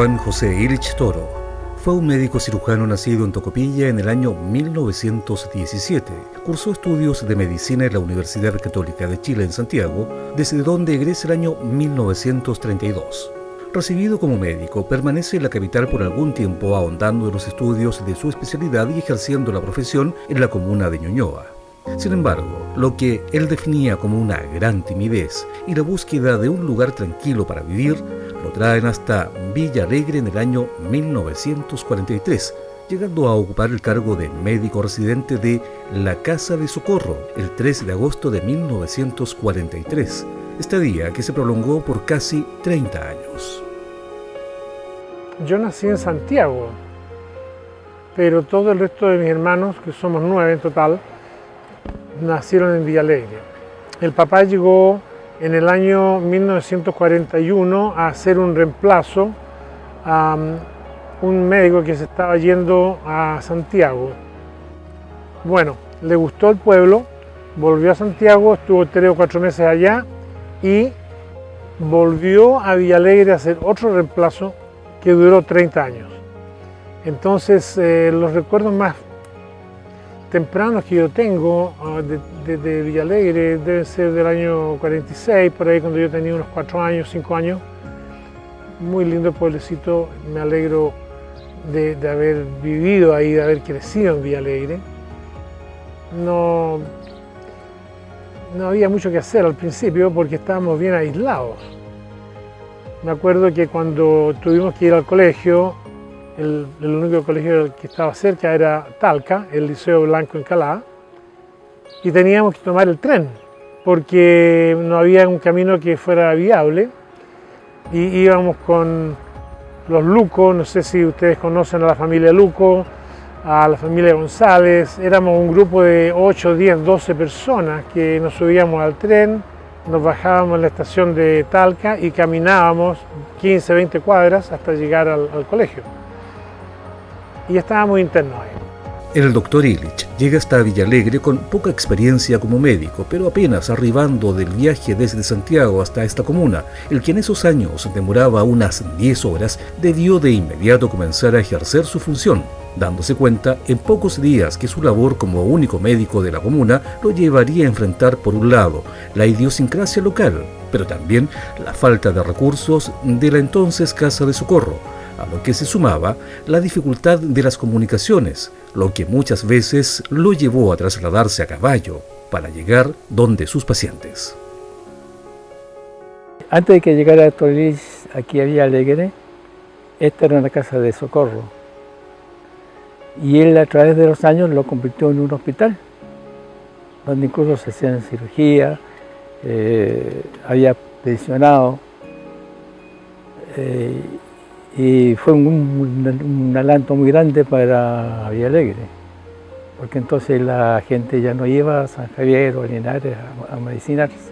Juan José Illich Toro fue un médico cirujano nacido en Tocopilla en el año 1917. Cursó estudios de medicina en la Universidad Católica de Chile en Santiago, desde donde egresa el año 1932. Recibido como médico, permanece en la capital por algún tiempo ahondando en los estudios de su especialidad y ejerciendo la profesión en la comuna de Ñuñoa. Sin embargo, lo que él definía como una gran timidez y la búsqueda de un lugar tranquilo para vivir, lo traen hasta Villa Alegre en el año 1943, llegando a ocupar el cargo de médico residente de la Casa de Socorro el 3 de agosto de 1943, estadía que se prolongó por casi 30 años. Yo nací en Santiago, pero todo el resto de mis hermanos, que somos 9 en total, nacieron en Villa Alegre. El papá llegó en el año 1941 a hacer un reemplazo a un médico que se estaba yendo a Santiago. Bueno, le gustó el pueblo, volvió a Santiago, estuvo 3 o 4 meses allá y volvió a Villa Alegre a hacer otro reemplazo que duró 30 años. Entonces, los recuerdos más tempranos que yo tengo de Villa Alegre deben ser del año 46, por ahí cuando yo tenía unos 4 años, 5 años. Muy lindo el pueblecito, me alegro de haber vivido ahí, de haber crecido en Villa Alegre. No había mucho que hacer al principio porque estábamos bien aislados. Me acuerdo que cuando tuvimos que ir al colegio, el único colegio que estaba cerca era Talca, el Liceo Blanco en Calá, y teníamos que tomar el tren porque no había un camino que fuera viable y íbamos con los Luco, no sé si ustedes conocen a la familia Luco, a la familia González. Éramos un grupo de 8, 10, 12 personas que nos subíamos al tren, nos bajábamos en la estación de Talca y caminábamos 15, 20 cuadras hasta llegar al colegio. Y estábamos internos ahí. El doctor Illich llega hasta Villa Alegre con poca experiencia como médico, pero apenas arribando del viaje desde Santiago hasta esta comuna, el que en esos años demoraba unas 10 horas, debió de inmediato comenzar a ejercer su función, dándose cuenta en pocos días que su labor como único médico de la comuna lo llevaría a enfrentar, por un lado, la idiosincrasia local, pero también la falta de recursos de la entonces Casa de Socorro, a lo que se sumaba la dificultad de las comunicaciones, lo que muchas veces lo llevó a trasladarse a caballo para llegar donde sus pacientes. Antes de que llegara el doctor Illich aquí a Villa Alegre, esta era una casa de socorro. Y él a través de los años lo convirtió en un hospital, donde incluso se hacían cirugía, había pensionado. Y fue un adelanto muy grande para Villa Alegre, porque entonces la gente ya no iba a San Javier o a Linares a medicinarse.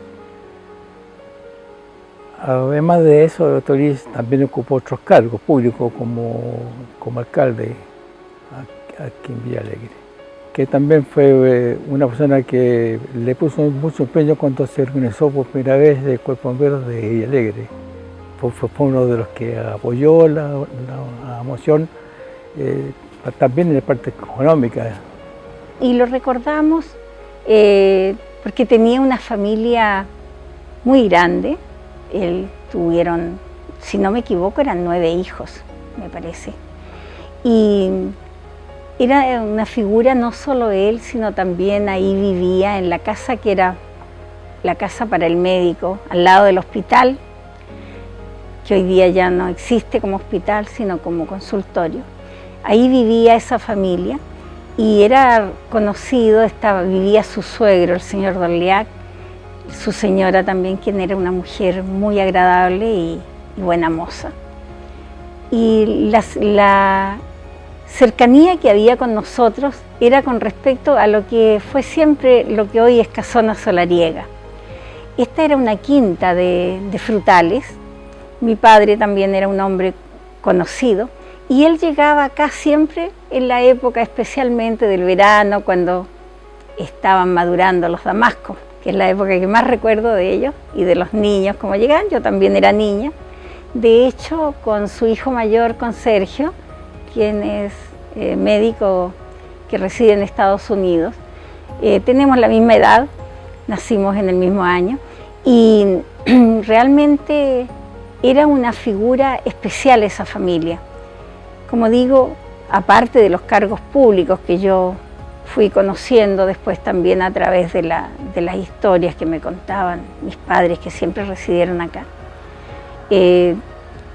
Además de eso, el doctor Illich también ocupó otros cargos públicos como alcalde aquí en Villa Alegre, que también fue una persona que le puso mucho empeño cuando se organizó por primera vez el Cuerpo de Bomberos de Villa Alegre. Fue uno de los que apoyó la moción, también en la parte económica. Y lo recordamos porque tenía una familia muy grande. Tuvieron, si no me equivoco, eran 9 hijos, me parece. Y era una figura no solo él, sino también ahí vivía en la casa que era la casa para el médico, al lado del hospital, que hoy día ya no existe como hospital, sino como consultorio. Ahí vivía esa familia y era conocido, vivía su suegro, el señor Dorliac, su señora también, quien era una mujer muy agradable y buena moza. Y la cercanía que había con nosotros era con respecto a lo que fue siempre lo que hoy es Casona Solariega. Esta era una quinta de frutales. Mi padre también era un hombre conocido y él llegaba acá siempre en la época especialmente del verano, cuando estaban madurando los damascos, que es la época que más recuerdo de ellos y de los niños como llegaban. Yo también era niña De hecho, con su hijo mayor, con Sergio, quien es médico que reside en Estados Unidos, tenemos la misma edad, nacimos en el mismo año, y realmente era una figura especial esa familia. Como digo, aparte de los cargos públicos que yo fui conociendo después también a través de las historias que me contaban mis padres que siempre residieron acá,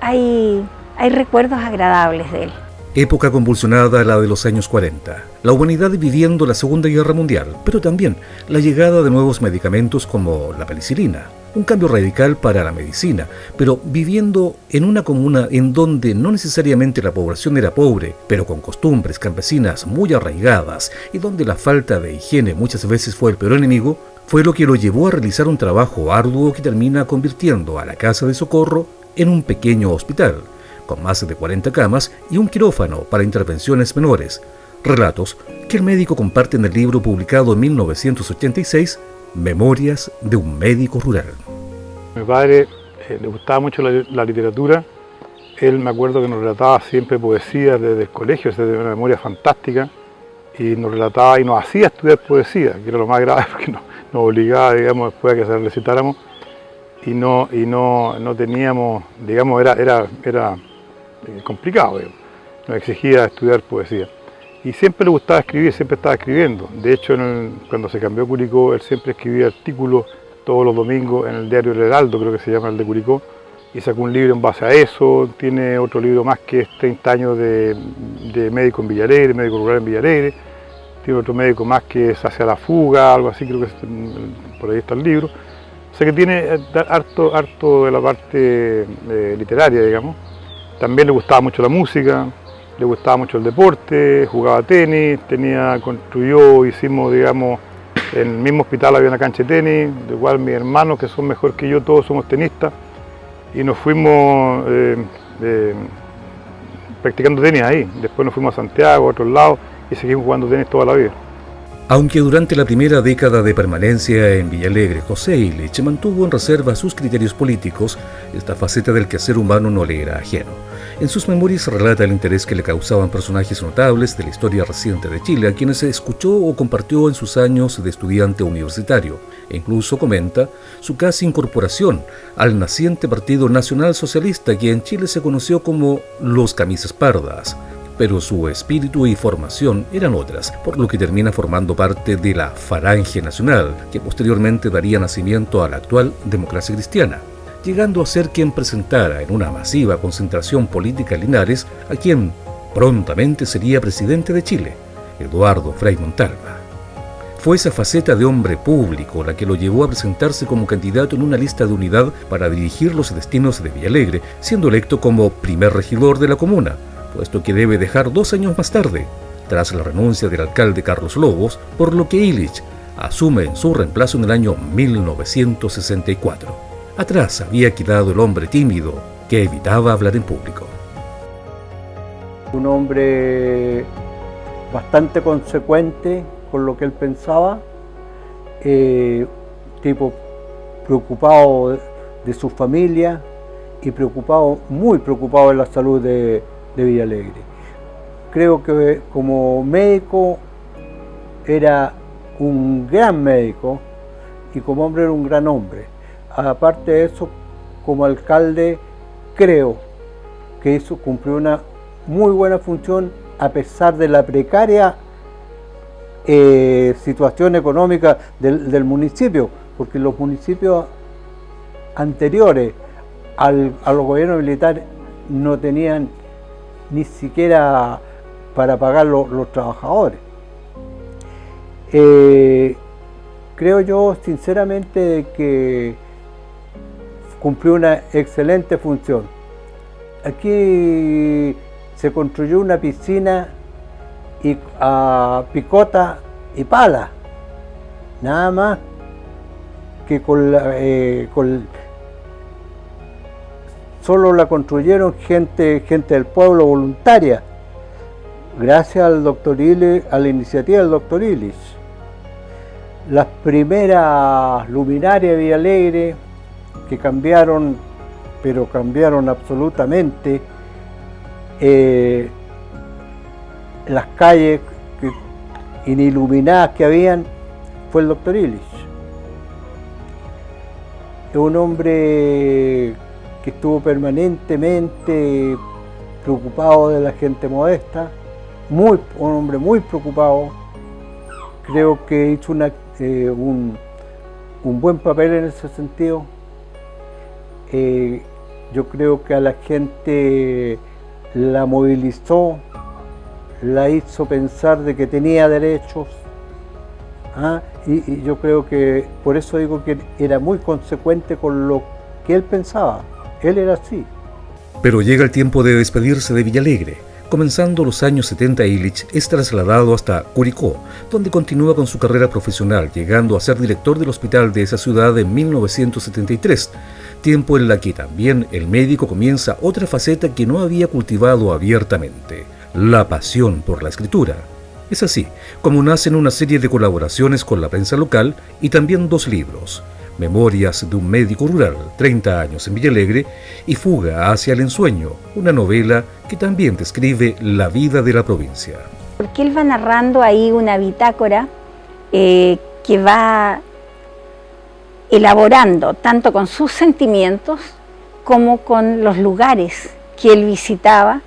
hay recuerdos agradables de él. Época convulsionada la de los años 40, la humanidad viviendo la Segunda Guerra Mundial, pero también la llegada de nuevos medicamentos como la penicilina, un cambio radical para la medicina, pero viviendo en una comuna en donde no necesariamente la población era pobre, pero con costumbres campesinas muy arraigadas y donde la falta de higiene muchas veces fue el peor enemigo, fue lo que lo llevó a realizar un trabajo arduo que termina convirtiendo a la Casa de Socorro en un pequeño hospital, con más de 40 camas y un quirófano para intervenciones menores. Relatos que el médico comparte en el libro publicado en 1986, Memorias de un médico rural. A mi padre le gustaba mucho la literatura. Él, me acuerdo que nos relataba siempre poesía desde el colegio, desde una memoria fantástica, y nos relataba y nos hacía estudiar poesía, que era lo más grave porque nos obligaba, digamos, después a que se recitáramos, y no teníamos, digamos, era complicado, digamos. Nos exigía estudiar poesía. Y siempre le gustaba escribir, siempre estaba escribiendo. De hecho, cuando se cambió a Curicó, él siempre escribía artículos todos los domingos en el diario El Heraldo, creo que se llama el de Curicó, y sacó un libro en base a eso. Tiene otro libro más que es 30 años de médico en Villalegre, médico rural en Villalegre. Tiene otro médico más que es Hacia la fuga, algo así, creo que por ahí está el libro. O sea que tiene harto de la parte literaria, digamos. También le gustaba mucho la música, le gustaba mucho el deporte, jugaba tenis, hicimos, digamos, en el mismo hospital había una cancha de tenis, de igual mis hermanos que son mejor que yo, todos somos tenistas, y nos fuimos practicando tenis ahí. Después nos fuimos a Santiago, a otros lados, y seguimos jugando tenis toda la vida. Aunque durante la primera década de permanencia en Villalegre, José Illich mantuvo en reserva sus criterios políticos, esta faceta del quehacer humano no le era ajeno. En sus memorias relata el interés que le causaban personajes notables de la historia reciente de Chile, a quienes escuchó o compartió en sus años de estudiante universitario, e incluso comenta su casi incorporación al naciente Partido Nacional Socialista, que en Chile se conoció como los Camisas Pardas. Pero su espíritu y formación eran otras, por lo que termina formando parte de la Falange Nacional, que posteriormente daría nacimiento a la actual Democracia Cristiana, llegando a ser quien presentara en una masiva concentración política en Linares a quien prontamente sería presidente de Chile, Eduardo Frei Montalva. Fue esa faceta de hombre público la que lo llevó a presentarse como candidato en una lista de unidad para dirigir los destinos de Villalegre, siendo electo como primer regidor de la comuna, puesto que debe dejar 2 años más tarde, tras la renuncia del alcalde Carlos Lobos, por lo que Illich asume en su reemplazo en el año 1964. Atrás había quedado el hombre tímido que evitaba hablar en público. Un hombre bastante consecuente con lo que él pensaba, tipo preocupado de su familia y muy preocupado en la salud de Villalegre. Creo que como médico era un gran médico y como hombre era un gran hombre. Aparte de eso, como alcalde creo que cumplió una muy buena función a pesar de la precaria situación económica del municipio, porque los municipios anteriores a los gobiernos militares no tenían ni siquiera para pagar los trabajadores. Creo yo sinceramente que cumplió una excelente función. Aquí se construyó una piscina a picota y pala, nada más que solo la construyeron gente del pueblo voluntaria, gracias al doctor Illich, a la iniciativa del doctor Illich. Las primeras luminarias de Villalegre que cambiaron pero cambiaron absolutamente las calles iniluminadas que habían, fue el doctor Illich. Es un hombre que estuvo permanentemente preocupado de la gente modesta, un hombre muy preocupado. Creo que hizo un buen papel en ese sentido. Yo creo que a la gente la movilizó, la hizo pensar de que tenía derechos, y yo creo que por eso digo que era muy consecuente con lo que él pensaba. Él era así. Pero llega el tiempo de despedirse de Villalegre. Comenzando los años 70, Illich es trasladado hasta Curicó, donde continúa con su carrera profesional, llegando a ser director del hospital de esa ciudad en 1973, tiempo en la que también el médico comienza otra faceta que no había cultivado abiertamente, la pasión por la escritura. Es así como nacen una serie de colaboraciones con la prensa local y también 2 libros: Memorias de un médico rural, 30 años en Villalegre, y Fuga hacia el ensueño, una novela que también describe la vida de la provincia. Porque él va narrando ahí una bitácora que va elaborando tanto con sus sentimientos como con los lugares que él visitaba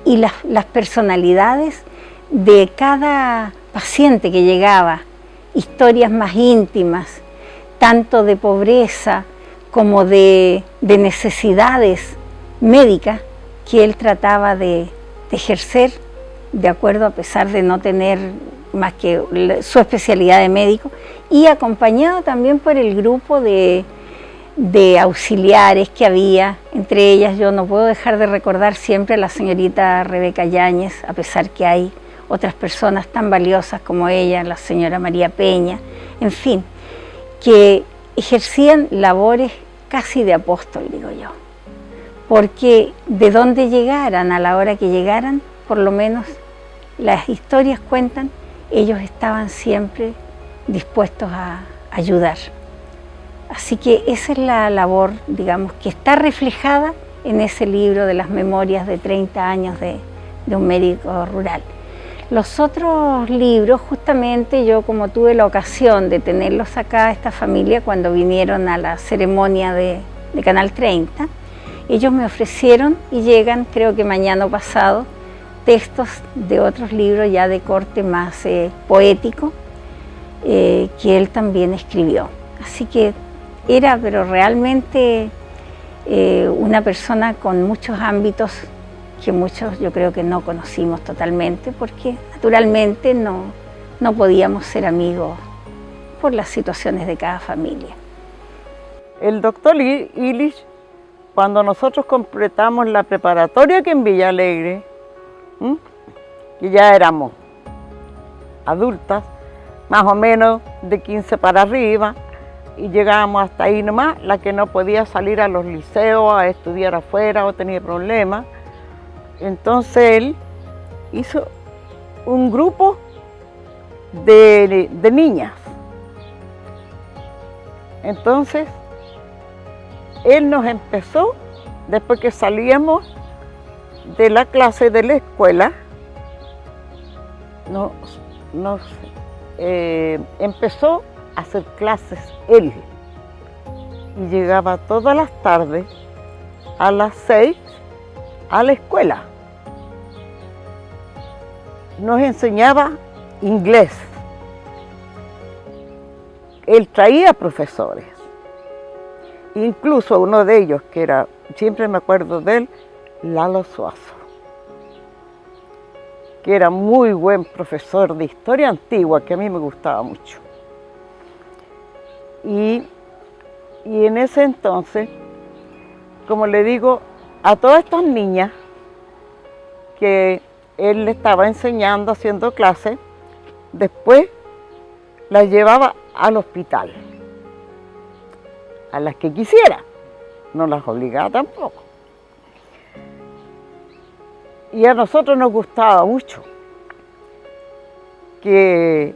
y las personalidades de cada paciente que llegaba, historias más íntimas, tanto de pobreza como de necesidades médicas que él trataba de ejercer de acuerdo, a pesar de no tener más que su especialidad de médico, y acompañado también por el grupo de auxiliares que había. Entre ellas yo no puedo dejar de recordar siempre a la señorita Rebeca Yáñez, a pesar que hay otras personas tan valiosas como ella, la señora María Peña, en fin, que ejercían labores casi de apóstol, digo yo, porque de donde llegaran, a la hora que llegaran, por lo menos las historias cuentan, ellos estaban siempre dispuestos a ayudar. Así que esa es la labor, digamos, que está reflejada en ese libro de las memorias de 30 años de un médico rural. Los otros libros, justamente yo, como tuve la ocasión de tenerlos acá, esta familia, cuando vinieron a la ceremonia de Canal 30, ellos me ofrecieron, y llegan, creo que mañana o pasado, textos de otros libros ya de corte más poético, que él también escribió. Así que era, pero realmente una persona con muchos ámbitos que muchos yo creo que no conocimos totalmente, porque naturalmente no podíamos ser amigos por las situaciones de cada familia. El doctor Illich, cuando nosotros completamos la preparatoria aquí en Villalegre, que ya éramos adultas, más o menos de 15 para arriba, y llegábamos hasta ahí nomás, la que no podía salir a los liceos a estudiar afuera o tenía problemas. Entonces él hizo un grupo de niñas. Entonces él nos empezó, después que salíamos de la clase de la escuela, empezó a hacer clases él. Y llegaba todas las tardes a las 6 a la escuela. Nos enseñaba inglés. Él traía profesores. Incluso uno de ellos, que era, siempre me acuerdo de él, Lalo Suazo, que era muy buen profesor de historia antigua, que a mí me gustaba mucho. Y en ese entonces, como le digo, a todas estas niñas que él le estaba enseñando, haciendo clases, después las llevaba al hospital, a las que quisiera, no las obligaba tampoco. Y a nosotros nos gustaba mucho, que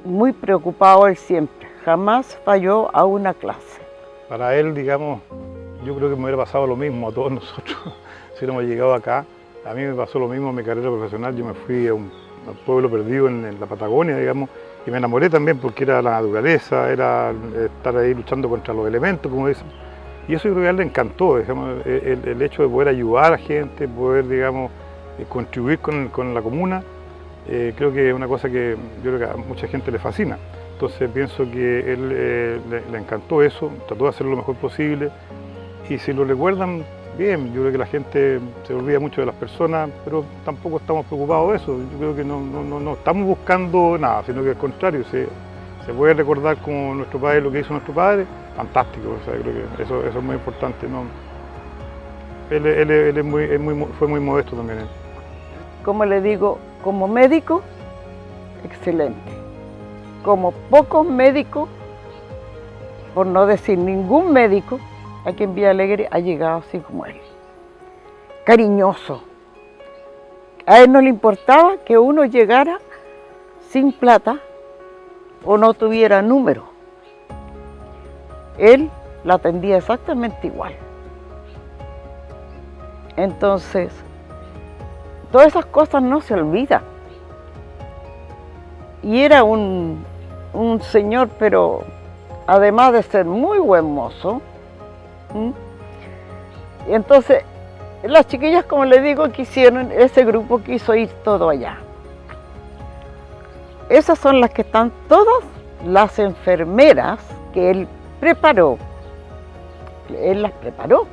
muy preocupado él siempre, jamás falló a una clase. Para él, digamos, yo creo que me hubiera pasado lo mismo a todos nosotros si hubiéramos llegado acá. A mí me pasó lo mismo en mi carrera profesional, yo me fui a un pueblo perdido en la Patagonia, digamos, y me enamoré también porque era la naturaleza, era estar ahí luchando contra los elementos, como dicen. Y eso yo creo que a él le encantó, digamos, el hecho de poder ayudar a gente, poder, digamos, contribuir con la comuna, creo que es una cosa que yo creo que a mucha gente le fascina. Entonces pienso que él le encantó eso, trató de hacerlo lo mejor posible, y si lo recuerdan, bien, yo creo que la gente se olvida mucho de las personas, pero tampoco estamos preocupados de eso. Yo creo que no estamos buscando nada, sino que al contrario, se puede recordar como nuestro padre, lo que hizo nuestro padre, fantástico. O sea, creo que eso es muy importante, ¿no? Él fue muy modesto también. Como le digo, como médico, excelente. Como pocos médicos, por no decir ningún médico, aquí en Villa Alegre ha llegado así como él. Cariñoso. A él no le importaba que uno llegara sin plata o no tuviera número. Él la atendía exactamente igual. Entonces, todas esas cosas no se olvidan. Y era un señor, pero además de ser muy buen mozo, y entonces las chiquillas, como le digo, quisieron, ese grupo quiso ir todo allá. Esas son las que están todas las enfermeras que él preparó. Él las preparó.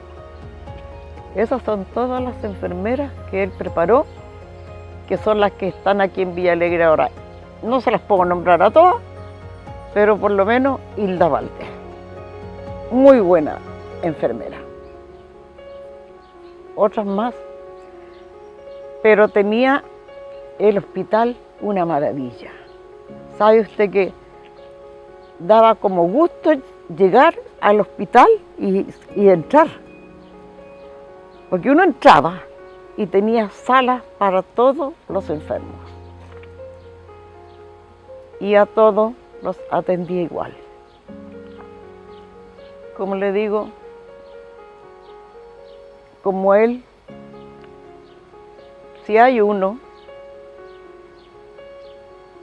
Esas son todas las enfermeras que él preparó, que son las que están aquí en Villa Alegre ahora. No se las puedo nombrar a todas, pero por lo menos Hilda Valdés. Muy buena enfermera. Otras más. Pero tenía el hospital una maravilla. ¿Sabe usted que daba como gusto llegar al hospital y entrar? Porque uno entraba y tenía salas para todos los enfermos. Y a todos los atendía igual. Como le digo, como él, si hay uno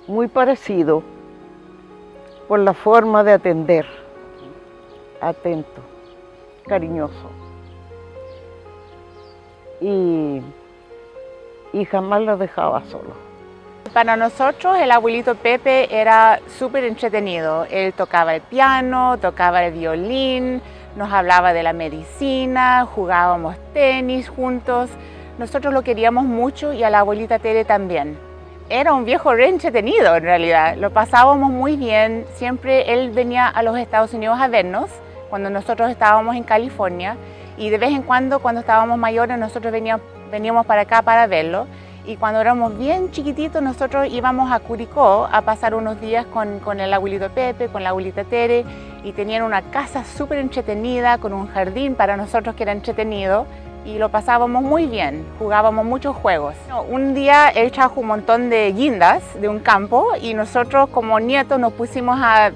muy parecido por la forma de atender, atento, cariñoso, y jamás lo dejaba solo. Para nosotros el abuelito Pepe era súper entretenido. Él tocaba el piano, tocaba el violín, nos hablaba de la medicina, jugábamos tenis juntos. Nosotros lo queríamos mucho y a la abuelita Tere también. Era un viejo re entretenido en realidad, lo pasábamos muy bien. Siempre él venía a los Estados Unidos a vernos cuando nosotros estábamos en California, y de vez en cuando estábamos mayores nosotros veníamos para acá para verlo. Y cuando éramos bien chiquititos nosotros íbamos a Curicó a pasar unos días con el abuelito Pepe, con la abuelita Tere, y tenían una casa súper entretenida con un jardín para nosotros que era entretenido, y lo pasábamos muy bien, jugábamos muchos juegos. Un día él trajo un montón de guindas de un campo y nosotros como nietos nos pusimos a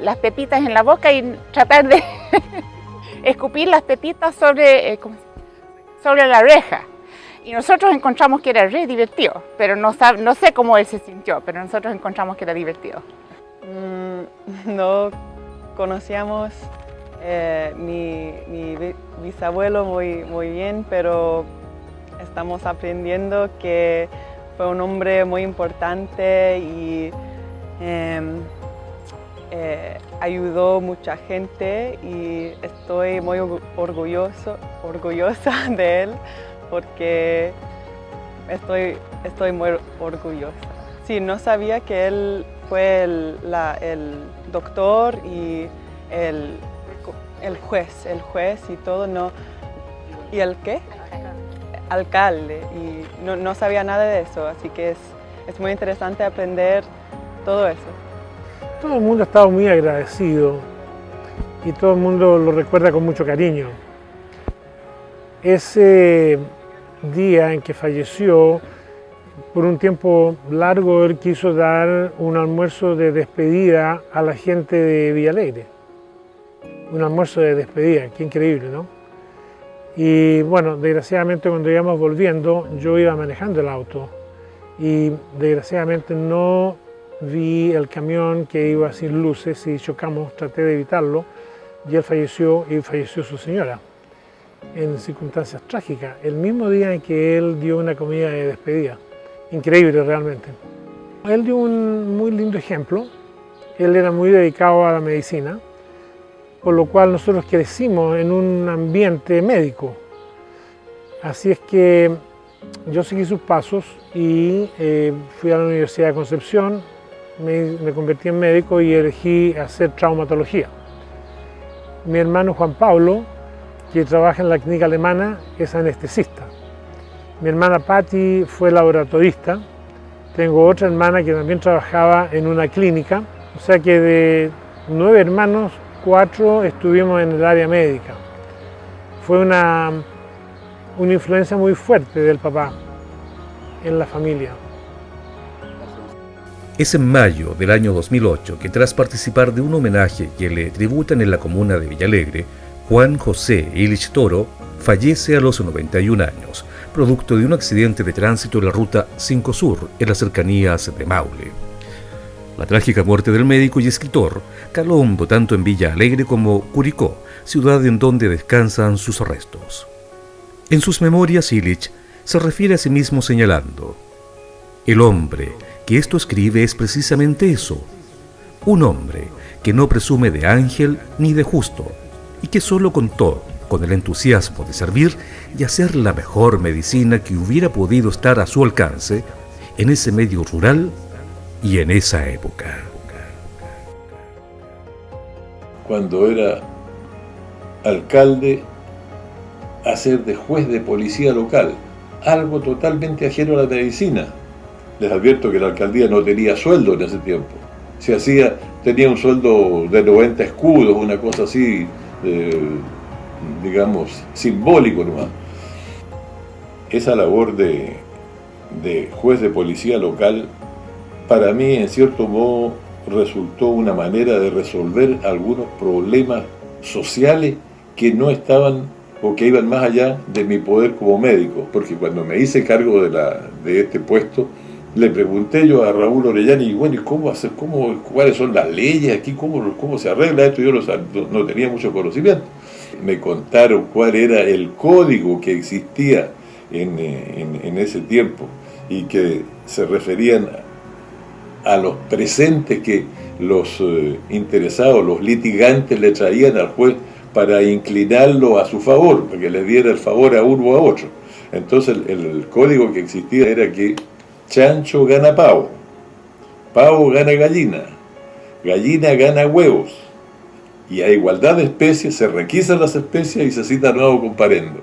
las pepitas en la boca y tratar de escupir las pepitas sobre la reja. Y nosotros encontramos que era re divertido, pero no sé cómo él se sintió, pero nosotros encontramos que era divertido. No conocíamos mi bisabuelo muy bien, pero estamos aprendiendo que fue un hombre muy importante y ayudó mucha gente, y estoy muy orgullosa de él, porque estoy muy orgullosa. Sí, no sabía que él fue el doctor y el juez y todo, no. ¿Y el qué? Alcalde, y no sabía nada de eso, así que es muy interesante aprender todo eso. Todo el mundo ha estado muy agradecido y todo el mundo lo recuerda con mucho cariño. Ese día en que falleció, por un tiempo largo él quiso dar un almuerzo de despedida a la gente de Villa Alegre. un almuerzo de despedida, qué increíble, ¿no? Y bueno, desgraciadamente cuando íbamos volviendo, yo iba manejando el auto y desgraciadamente no vi el camión que iba sin luces y chocamos, traté de evitarlo y él falleció y falleció su señora en circunstancias trágicas, el mismo día en que él dio una comida de despedida. Increíble realmente. Él dio un muy lindo ejemplo, él era muy dedicado a la medicina, por lo cual nosotros crecimos en un ambiente médico. Así es que yo seguí sus pasos y fui a la Universidad de Concepción, me convertí en médico y elegí hacer traumatología. Mi hermano Juan Pablo, que trabaja en la clínica alemana, es anestesista. Mi hermana Patti fue laboratorista. Tengo otra hermana que también trabajaba en una clínica, o sea que de 9 hermanos, 4 estuvimos en el área médica. Fue una influencia muy fuerte del papá en la familia. Es en mayo del año 2008 que, tras participar de un homenaje que le tributan en la comuna de Villalegre, Juan José Illich Toro fallece a los 91 años, producto de un accidente de tránsito en la ruta 5 Sur, en las cercanías de Maule. La trágica muerte del médico y escritor caló hondo tanto en Villa Alegre como Curicó, ciudad en donde descansan sus restos. En sus memorias, Illich se refiere a sí mismo señalando: el hombre que esto escribe es precisamente eso, un hombre que no presume de ángel ni de justo, y que solo contó con el entusiasmo de servir y hacer la mejor medicina que hubiera podido estar a su alcance en ese medio rural y en esa época. Cuando era alcalde, hacer de juez de policía local, algo totalmente ajeno a la medicina. Les advierto que la alcaldía no tenía sueldo en ese tiempo. Tenía un sueldo de 90 escudos, una cosa así, digamos, simbólico nomás. Esa labor de juez de policía local, para mí, en cierto modo, resultó una manera de resolver algunos problemas sociales que no estaban o que iban más allá de mi poder como médico, porque cuando me hice cargo de este puesto, le pregunté yo a Raúl Orellana, y bueno, ¿y cuáles son las leyes aquí? ¿Cómo se arregla esto? Yo no tenía mucho conocimiento. Me contaron cuál era el código que existía en ese tiempo y que se referían a los presentes que los interesados, los litigantes le traían al juez para inclinarlo a su favor, para que le diera el favor a uno o a otro. Entonces el código que existía era que chancho gana pavo, pavo gana gallina, gallina gana huevos, y a igualdad de especies se requisan las especies y se cita nuevo comparendo.